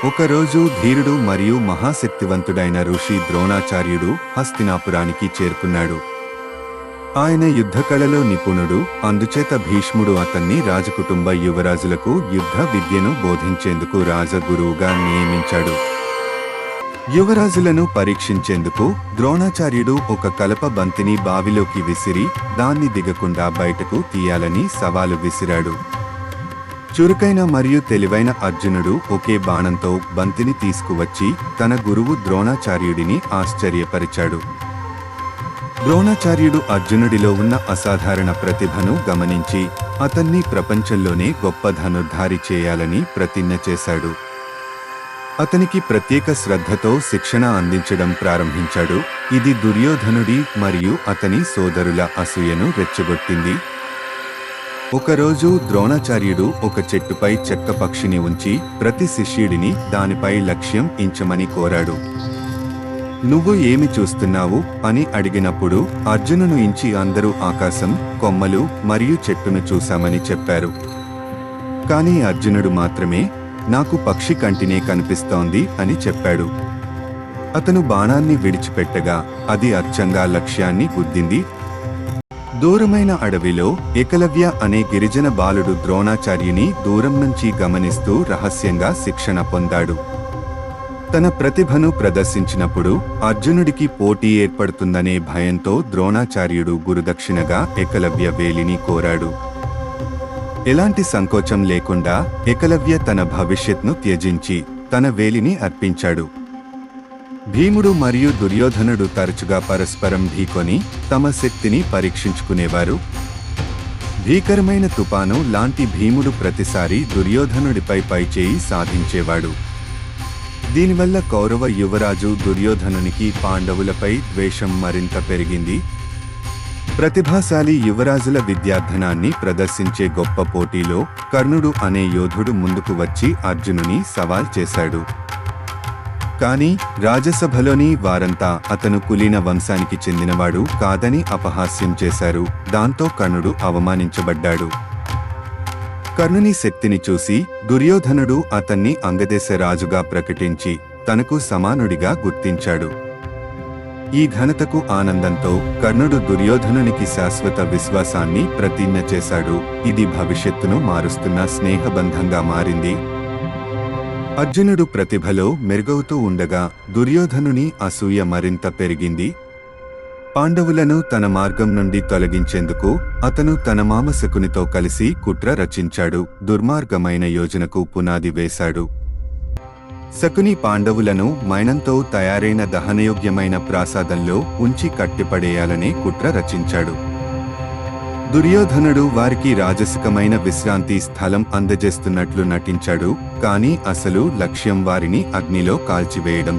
ఒకరోజు ధీరుడు మరియు మహాశక్తివంతుడైన ఋషి ద్రోణాచార్యుడు హస్తినాపురానికి చేరుకున్నాడు. ఆయన యుద్ధకళలో నిపుణుడు, అందుచేత భీష్ముడు అతన్ని రాజకుటుంబ యువరాజులకు యుద్ధ విద్యను బోధించేందుకు రాజగురువుగా నియమించాడు. యువరాజులను పరీక్షించేందుకు ద్రోణాచార్యుడు ఒక కలప బంతిని బావిలోకి విసిరి దాన్ని దిగకుండా బయటకు తీయాలని సవాలు విసిరాడు. చురుకైన మరియు తెలివైన అర్జునుడు ఒకే బాణంతో బంతిని తీసుకువచ్చి తన గురువు ద్రోణాచార్యుడిని ఆశ్చర్యపరిచాడు. ద్రోణాచార్యుడు అర్జునుడిలో ఉన్న అసాధారణ ప్రతిభను గమనించి అతన్ని ప్రపంచంలోనే గొప్ప ధనుర్ధారి చేయాలని ప్రతిజ్ఞ చేశాడు. అతనికి ప్రత్యేక శ్రద్ధతో శిక్షణ అందించడం ప్రారంభించాడు. ఇది దుర్యోధనుడి మరియు అతని సోదరుల అసూయను రెచ్చగొట్టింది. ఒకరోజు ద్రోణాచార్యుడు ఒక చెట్టుపై చెక్క పక్షిని ఉంచి ప్రతి శిష్యుడిని దానిపై లక్ష్యం ఇంచమని కోరాడు. నువ్వు ఏమి చూస్తున్నావు అని అడిగినప్పుడు అర్జునును ఇంచి అందరూ ఆకాశం, కొమ్మలు మరియు చెట్టును చూశామని చెప్పారు. కాని అర్జునుడు మాత్రమే నాకు పక్షి కంటినే కనిపిస్తోంది అని చెప్పాడు. అతను బాణాన్ని విడిచిపెట్టగా అది అచ్చంగా లక్ష్యాన్ని గుద్దింది. దూరమైన అడవిలో ఏకలవ్య అనే గిరిజన బాలుడు ద్రోణాచార్యుని దూరం నుంచి గమనిస్తూ రహస్యంగా శిక్షణ పొందాడు. తన ప్రతిభను ప్రదర్శించినప్పుడు అర్జునుడికి పోటీ ఏర్పడుతుందనే భయంతో ద్రోణాచార్యుడు గురుదక్షిణగా ఏకలవ్య వేలిని కోరాడు. ఎలాంటి సంకోచం లేకుండా ఏకలవ్య తన భవిష్యత్ను త్యజించి తన వేలిని అర్పించాడు. భీముడు మరియు దుర్యోధనుడు తరచుగా పరస్పరం ఢీకొని తమ శక్తిని పరీక్షించుకునేవారు. భీకరమైన తుపాను లాంటి భీముడు ప్రతిసారి దుర్యోధనుడిపై పైచేయి సాధించేవాడు. దీనివల్ల కౌరవ యువరాజు దుర్యోధనునికి పాండవులపై ద్వేషం మరింత పెరిగింది. ప్రతిభాశాలి యువరాజుల విద్యార్థనాన్ని ప్రదర్శించే గొప్ప పోటీలో కర్ణుడు అనే యోధుడు ముందుకు వచ్చి అర్జునుని సవాల్ చేశాడు. కాని రాజసభలోని వారంతా అతను కులీన వంశానికి చెందినవాడు కాదని అపహాస్యం చేశారు. దాంతో కర్ణుడు అవమానించబడ్డాడు. కర్ణుని శక్తిని చూసి దుర్యోధనుడు అతన్ని అంగదేశ రాజుగా ప్రకటించి తనకు సమానుడిగా గుర్తించాడు. ఈ ఘనతకు ఆనందంతో కర్ణుడు దుర్యోధనునికి శాశ్వత విశ్వాసాన్ని ప్రతిజ్ఞ చేశాడు. ఇది భవిష్యత్తును మారుస్తున్న స్నేహబంధంగా మారింది. అర్జునుడు ప్రతిభలో మెరుగవుతూ ఉండగా దుర్యోధనుని అసూయ మరింత పెరిగింది. పాండవులను తన మార్గం నుండి తొలగించేందుకు అతను తన మామ శకునితో కలిసి కుట్ర రచించాడు. దుర్మార్గమైన యోజనకు పునాది వేశాడు. శకుని పాండవులను మైనంతో తయారైన దహనయోగ్యమైన ప్రాసాదంలో ఉంచి కట్టిపడేయాలనే కుట్ర రచించాడు. దుర్యోధనుడు వారికి రాజసికమైన విశ్రాంతి స్థలం అందజేస్తున్నట్లు నటించాడు. కానీ అసలు లక్ష్యం వారిని అగ్నిలో కాల్చివేయడం.